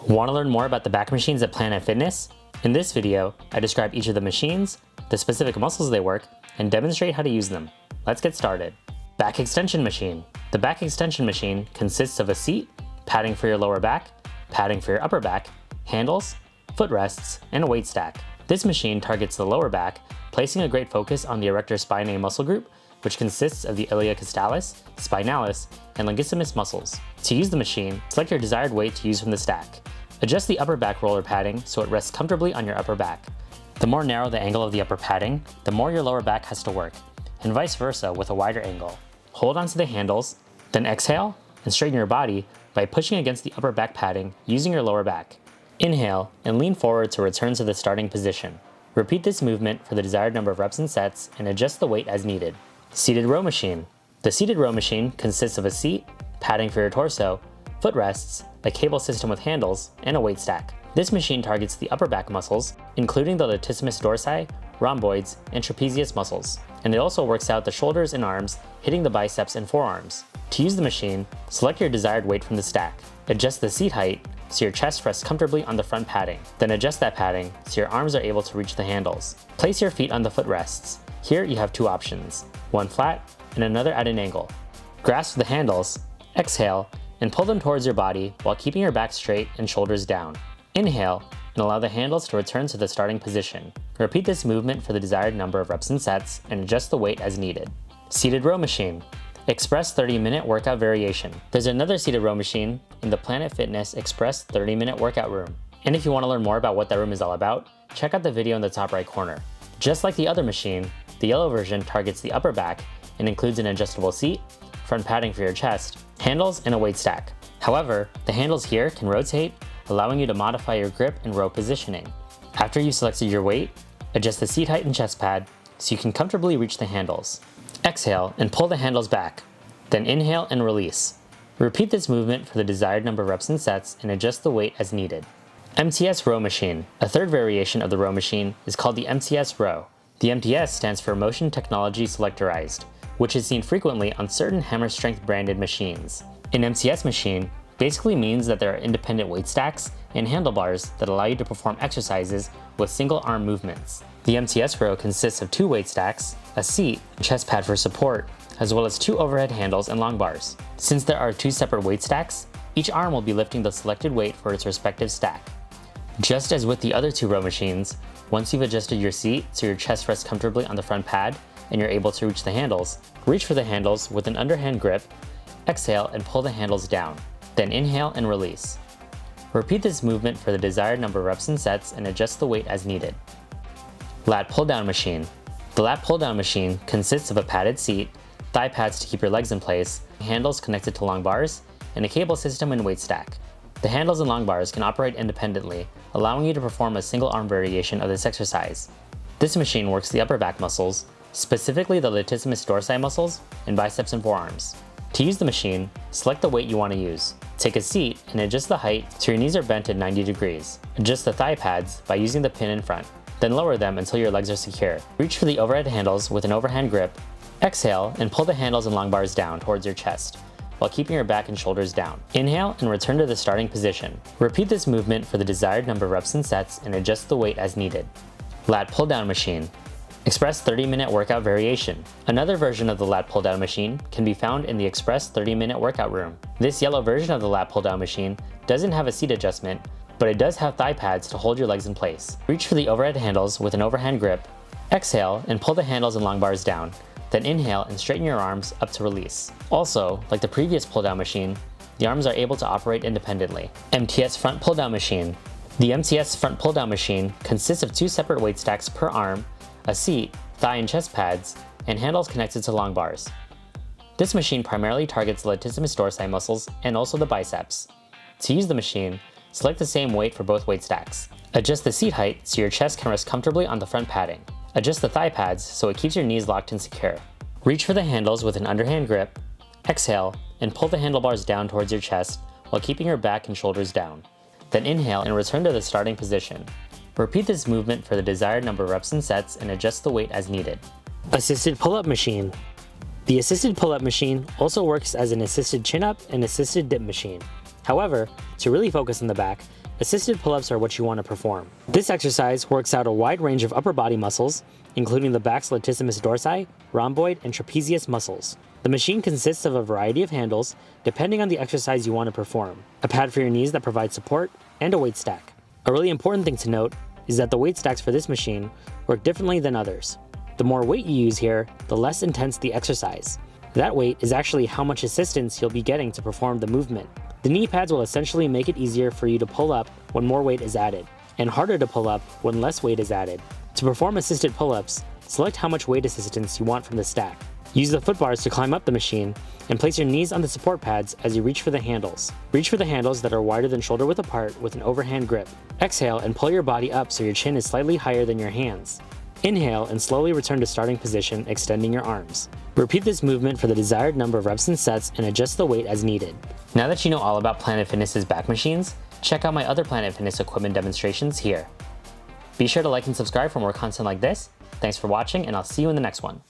Want to learn more about the back machines at Planet Fitness? In this video, I describe each of the machines, the specific muscles they work, and demonstrate how to use them. Let's get started. Back extension machine. The back extension machine consists of a seat, padding for your lower back, padding for your upper back, handles, footrests, and a weight stack. This machine targets the lower back, placing a great focus on the erector spinae muscle group, which consists of the iliacostalis, spinalis, and longissimus muscles. To use the machine, select your desired weight to use from the stack. Adjust the upper back roller padding so it rests comfortably on your upper back. The more narrow the angle of the upper padding, the more your lower back has to work, and vice versa with a wider angle. Hold onto the handles, then exhale and straighten your body by pushing against the upper back padding using your lower back. Inhale and lean forward to return to the starting position. Repeat this movement for the desired number of reps and sets and adjust the weight as needed. Seated row machine. The seated row machine consists of a seat, padding for your torso, footrests, a cable system with handles, and a weight stack. This machine targets the upper back muscles, including the latissimus dorsi, rhomboids, and trapezius muscles, and it also works out the shoulders and arms, hitting the biceps and forearms. To use the machine, select your desired weight from the stack. Adjust the seat height so your chest rests comfortably on the front padding. Then adjust that padding so your arms are able to reach the handles. Place your feet on the footrests. Here you have two options, one flat and another at an angle. Grasp the handles, exhale, and pull them towards your body while keeping your back straight and shoulders down. Inhale and allow the handles to return to the starting position. Repeat this movement for the desired number of reps and sets and adjust the weight as needed. Seated row machine. Express 30-minute workout variation. There's another seated row machine in the Planet Fitness Express 30-minute workout room. And if you want to learn more about what that room is all about, check out the video in the top right corner. Just like the other machine, the yellow version targets the upper back and includes an adjustable seat, front padding for your chest, handles, and a weight stack. However, the handles here can rotate, allowing you to modify your grip and row positioning. After you've selected your weight, adjust the seat height and chest pad so you can comfortably reach the handles. Exhale and pull the handles back, then inhale and release. Repeat this movement for the desired number of reps and sets and adjust the weight as needed. MTS row machine. A third variation of the row machine is called the MTS row. The MTS stands for Motion Technology Selectorized, which is seen frequently on certain Hammer Strength branded machines. An MTS machine basically means that there are independent weight stacks and handlebars that allow you to perform exercises with single arm movements. The MTS row consists of two weight stacks, a seat, chest pad for support, as well as two overhead handles and long bars. Since there are two separate weight stacks, each arm will be lifting the selected weight for its respective stack. Just as with the other two row machines, once you've adjusted your seat so your chest rests comfortably on the front pad and you're able to reach the handles, reach for the handles with an underhand grip, exhale and pull the handles down, then inhale and release. Repeat this movement for the desired number of reps and sets and adjust the weight as needed. Lat pulldown machine. The lat pulldown machine consists of a padded seat, thigh pads to keep your legs in place, handles connected to long bars, and a cable system and weight stack. The handles and long bars can operate independently, allowing you to perform a single arm variation of this exercise. This machine works the upper back muscles, specifically the latissimus dorsi muscles and biceps and forearms. To use the machine, select the weight you want to use. Take a seat and adjust the height so your knees are bent at 90 degrees. Adjust the thigh pads by using the pin in front, then lower them until your legs are secure. Reach for the overhead handles with an overhand grip. Exhale and pull the handles and long bars down towards your chest, while keeping your back and shoulders down. Inhale and return to the starting position. Repeat this movement for the desired number of reps and sets and adjust the weight as needed. Lat pulldown machine. Express 30-minute workout variation. Another version of the lat pulldown machine can be found in the Express 30-minute workout room. This yellow version of the lat pulldown machine doesn't have a seat adjustment, but it does have thigh pads to hold your legs in place. Reach for the overhead handles with an overhand grip. Exhale and pull the handles and long bars down, then inhale and straighten your arms up to release. Also, like the previous pull-down machine, the arms are able to operate independently. MTS front pull-down machine. The MTS front pull-down machine consists of two separate weight stacks per arm, a seat, thigh and chest pads, and handles connected to long bars. This machine primarily targets the latissimus dorsi muscles and also the biceps. To use the machine, select the same weight for both weight stacks. Adjust the seat height so your chest can rest comfortably on the front padding. Adjust the thigh pads so it keeps your knees locked and secure. Reach for the handles with an underhand grip, exhale, and pull the handlebars down towards your chest while keeping your back and shoulders down. Then inhale and return to the starting position. Repeat this movement for the desired number of reps and sets and adjust the weight as needed. Assisted pull-up machine. The assisted pull-up machine also works as an assisted chin-up and assisted dip machine. However, to really focus on the back, assisted pull-ups are what you want to perform. This exercise works out a wide range of upper body muscles, including the back's latissimus dorsi, rhomboid, and trapezius muscles. The machine consists of a variety of handles, depending on the exercise you want to perform, a pad for your knees that provides support, and a weight stack. A really important thing to note is that the weight stacks for this machine work differently than others. The more weight you use here, the less intense the exercise. That weight is actually how much assistance you'll be getting to perform the movement. The knee pads will essentially make it easier for you to pull up when more weight is added, and harder to pull up when less weight is added. To perform assisted pull-ups, select how much weight assistance you want from the stack. Use the foot bars to climb up the machine, and place your knees on the support pads as you reach for the handles. Reach for the handles that are wider than shoulder width apart with an overhand grip. Exhale and pull your body up so your chin is slightly higher than your hands. Inhale and slowly return to starting position, extending your arms. Repeat this movement for the desired number of reps and sets and adjust the weight as needed. Now that you know all about Planet Fitness's back machines, check out my other Planet Fitness equipment demonstrations here. Be sure to like and subscribe for more content like this. Thanks for watching, and I'll see you in the next one.